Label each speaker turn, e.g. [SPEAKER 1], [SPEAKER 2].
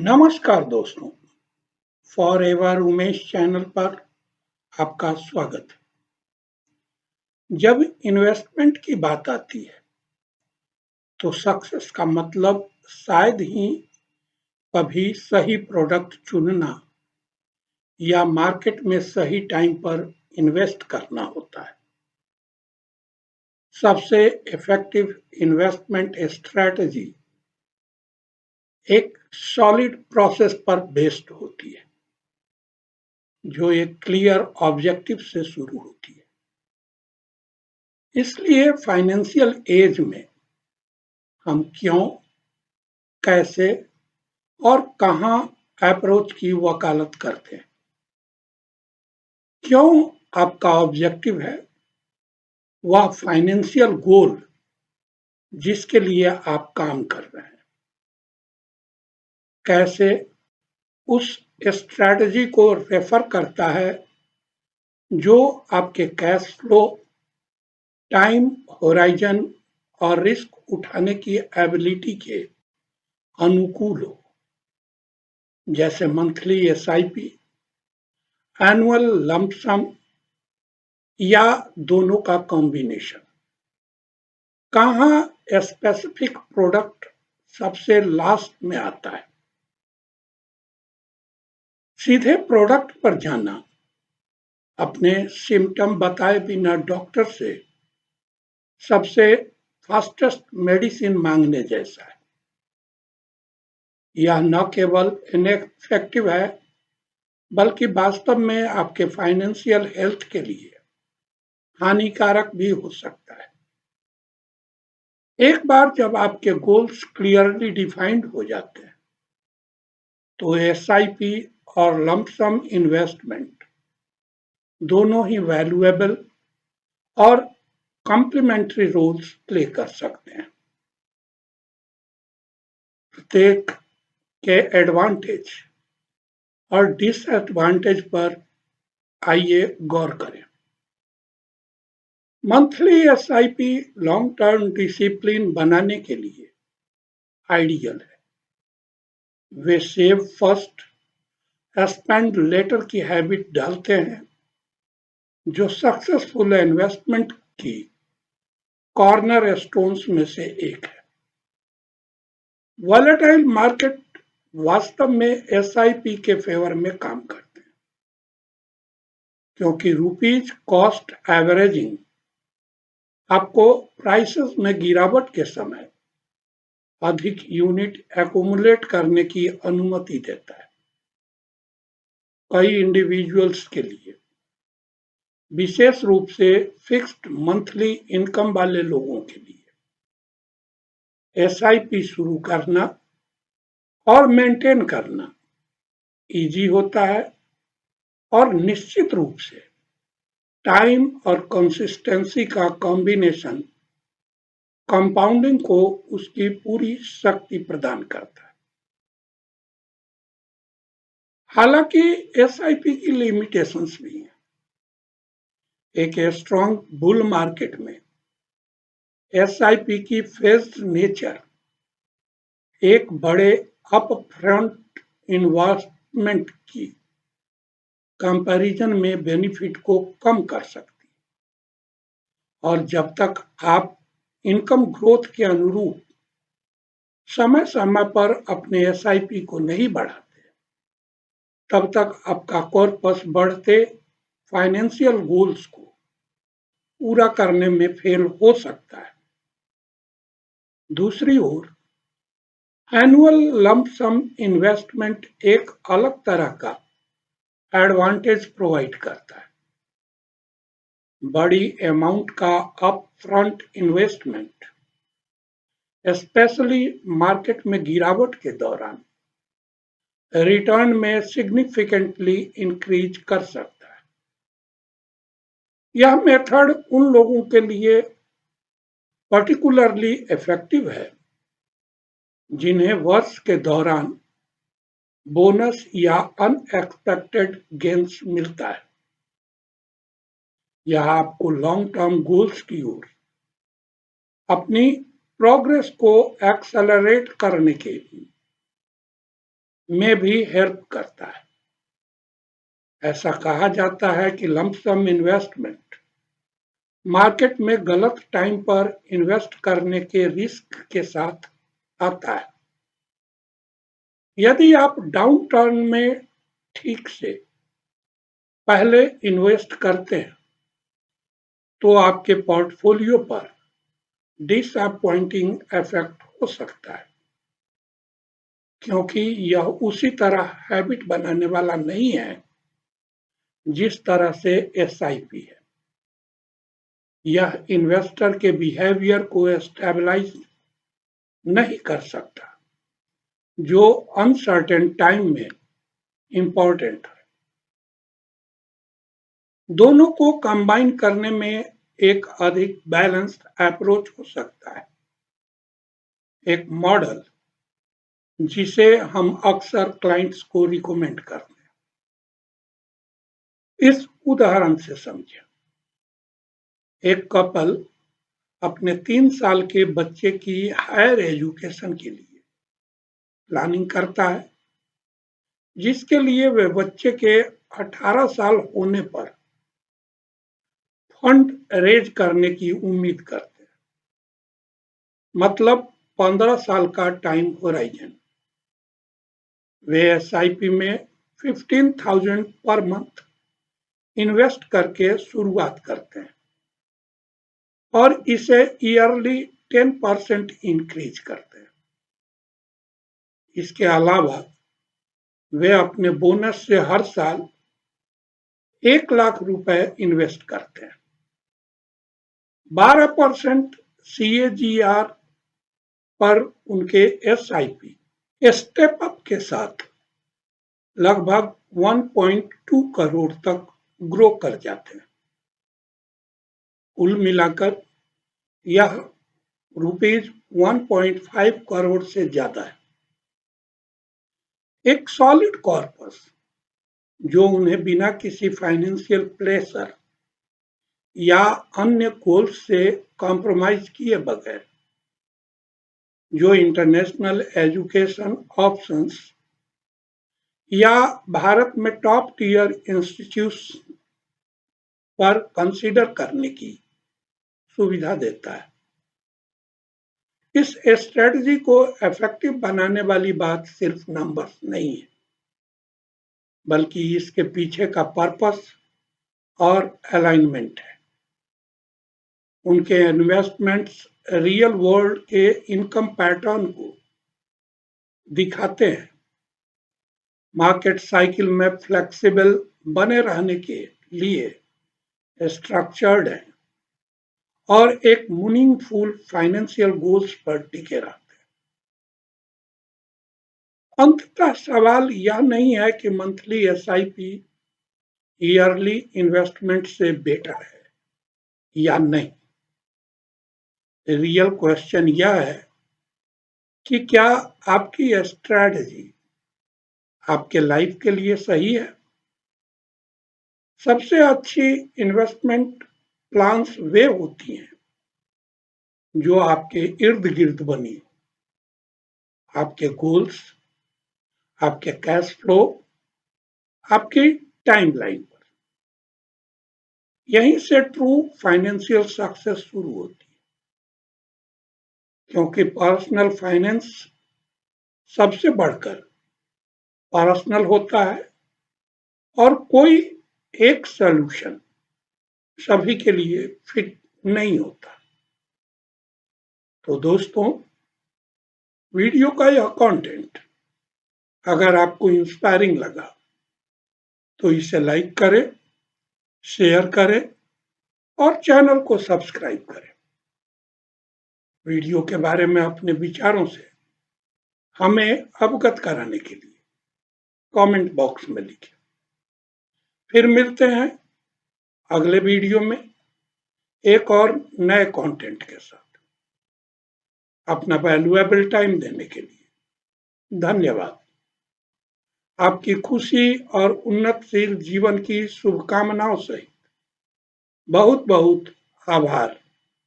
[SPEAKER 1] नमस्कार दोस्तों, forever Umesh channel पर आपका स्वागत है। जब इन्वेस्टमेंट की बात आती है तो सक्सेस का मतलब शायद ही कभी सही प्रोडक्ट चुनना या मार्केट में सही टाइम पर इन्वेस्ट करना होता है। सबसे इफेक्टिव इन्वेस्टमेंट स्ट्रैटेजी एक सॉलिड प्रोसेस पर बेस्ड होती है, जो एक क्लियर ऑब्जेक्टिव से शुरू होती है। इसलिए फाइनेंशियल एज में हम क्यों, कैसे और कहां अप्रोच की वकालत करते हैं। क्यों आपका ऑब्जेक्टिव है वह फाइनेंशियल गोल जिसके लिए आप काम कर रहे हैं। कैसे उस स्ट्रैटेजी को रेफर करता है जो आपके कैश फ्लो, टाइम होराइजन और रिस्क उठाने की एबिलिटी के अनुकूल हो, जैसे मंथली एसआईपी, एनुअल लंप सम या दोनों का कॉम्बिनेशन। कहाँ स्पेसिफिक प्रोडक्ट सबसे लास्ट में आता है। सीधे प्रोडक्ट पर जाना अपने सिम्टम बताए बिना डॉक्टर से सबसे फास्टेस्ट मेडिसिन मांगने जैसा है। यह न केवल इनएफेक्टिव है बल्कि वास्तव में आपके फाइनेंशियल हेल्थ के लिए हानिकारक भी हो सकता है। एक बार जब आपके गोल्स क्लियरली डिफाइंड हो जाते हैं तो एसआईपी और लंप सम इन्वेस्टमेंट दोनों ही वैल्यूएबल और कॉम्प्लीमेंट्री रोल्स प्ले कर सकते हैं। प्रत्येक के एडवांटेज और डिसएडवांटेज पर आइए गौर करें। Monthly SIP long term discipline बनाने के लिए आइडियल है। वे सेव फर्स्ट स्पेंड लेटर की हैबिट डालते हैं, जो सक्सेसफुल इन्वेस्टमेंट की कॉर्नर स्टोन्स में से एक है। वॉलेटाइल मार्केट वास्तव में एसआईपी के फेवर में काम करते हैं, क्योंकि रुपीज कॉस्ट एवरेजिंग आपको प्राइसेस में गिरावट के समय अधिक यूनिट एक्यूमुलेट करने की अनुमति देता है। कई इंडिविजुअल्स के लिए, विशेष रूप से फिक्स्ड मंथली इनकम वाले लोगों के लिए, एसआईपी शुरू करना और मेंटेन करना इजी होता है और निश्चित रूप से टाइम और कंसिस्टेंसी का कॉम्बिनेशन कंपाउंडिंग को उसकी पूरी शक्ति प्रदान करता है। हालांकि एसआईपी की लिमिटेशंस भी हैं। एक स्ट्रॉन्ग बुल मार्केट में एसआईपी की फेज्ड नेचर एक बड़े अपफ्रंट इन्वेस्टमेंट की कंपैरिजन में बेनिफिट को कम कर सकती है, और जब तक आप इनकम ग्रोथ के अनुरूप समय समय पर अपने एसआईपी को नहीं बढ़ाते, तब तक आपका कॉर्पस बढ़ते फाइनेंशियल गोल्स को पूरा करने में फेल हो सकता है। दूसरी ओर एनुअल लंप सम इन्वेस्टमेंट एक अलग तरह का एडवांटेज प्रोवाइड करता है। बड़ी अमाउंट का up front investment specially market में गिरावट के दौरान रिटर्न में सिग्निफिकेंटली इंक्रीज कर सकता है। यह मेथड उन लोगों के लिए पर्टिकुलरली इफेक्टिव है जिन्हें वर्ष के दौरान बोनस या अनएक्सपेक्टेड गेन्स मिलता है। यह आपको लॉन्ग टर्म गोल्स की ओर अपनी प्रोग्रेस को एक्सेलरेट करने के लिए में भी हेल्प करता है। ऐसा कहा जाता है कि लमसम इन्वेस्टमेंट मार्केट में गलत टाइम पर इन्वेस्ट करने के रिस्क के साथ आता है। यदि आप डाउन टर्न में ठीक से पहले इन्वेस्ट करते हैं तो आपके पोर्टफोलियो पर डिसअपॉइंटिंग इफेक्ट हो सकता है, क्योंकि यह उसी तरह हैबिट बनाने वाला नहीं है जिस तरह से एसआईपी है। यह इन्वेस्टर के बिहेवियर को स्टेबलाइज नहीं कर सकता, जो अनसर्टेन टाइम में इंपॉर्टेंट है। दोनों को कंबाइन करने में एक अधिक बैलेंस्ड अप्रोच हो सकता है। एक मॉडल जिसे हम अक्सर क्लाइंट्स को रिकमेंड करते हैं। इस उदाहरण से समझें। एक कपल अपने 3 साल के बच्चे की हायर एजुकेशन के लिए प्लानिंग करता है, जिसके लिए वे बच्चे के 18 साल होने पर फंड रेज करने की उम्मीद करते हैं, मतलब 15 साल का टाइम होराइजन। वे एसआईपी में 15,000 पर मंथ इन्वेस्ट करके शुरुआत करते हैं और इसे ईयरली 10% इंक्रीज करते हैं। इसके अलावा वे अपने बोनस से हर साल 1 लाख रुपए इन्वेस्ट करते हैं। 12% CAGR पर उनके एसआईपी स्टेप अप के साथ लगभग 1.2 करोड़ तक ग्रो कर जाते हैं। कुल मिलाकर यह रुपीज 1.5 करोड़ से ज्यादा है। एक सॉलिड कॉर्पस जो उन्हें बिना किसी फाइनेंशियल प्रेशर या अन्य गोल्स से कॉम्प्रोमाइज किए बगैर, जो इंटरनेशनल एजुकेशन ऑप्शंस या भारत में टॉप टियर इंस्टीट्यूट्स पर कंसीडर करने की सुविधा देता है। इस स्ट्रेटजी को इफेक्टिव बनाने वाली बात सिर्फ नंबर्स नहीं है, बल्कि इसके पीछे का पर्पस और अलाइनमेंट है। उनके इन्वेस्टमेंट्स रियल वर्ल्ड के इनकम पैटर्न को दिखाते हैं, मार्केट साइकिल में फ्लेक्सिबल बने रहने के लिए स्ट्रक्चर्ड है और एक मीनिंगफुल फाइनेंशियल गोल्स पर टिके रहते हैं। अंततः सवाल यह नहीं है कि मंथली एसआईपी ईयरली इन्वेस्टमेंट से बेटर है या नहीं। रियल क्वेश्चन यह है कि क्या आपकी स्ट्रैटेजी आपके लाइफ के लिए सही है। सबसे अच्छी इन्वेस्टमेंट प्लान्स वे होती हैं जो आपके इर्द गिर्द बनी, आपके गोल्स, आपके कैश फ्लो, आपकी टाइमलाइन पर। यहीं से ट्रू फाइनेंशियल सक्सेस शुरू होती है, क्योंकि पर्सनल फाइनेंस सबसे बढ़कर पर्सनल होता है और कोई एक सॉल्यूशन सभी के लिए फिट नहीं होता। तो दोस्तों, वीडियो का यह कंटेंट अगर आपको इंस्पायरिंग लगा तो इसे लाइक करें, शेयर करें और चैनल को सब्सक्राइब करें। वीडियो के बारे में अपने विचारों से हमें अवगत कराने के लिए कमेंट बॉक्स में लिखें। फिर मिलते हैं अगले वीडियो में एक और नए कंटेंट के साथ। अपना वैल्यूएबल टाइम देने के लिए धन्यवाद। आपकी खुशी और उन्नतशील जीवन की शुभकामनाओं सहित बहुत बहुत आभार।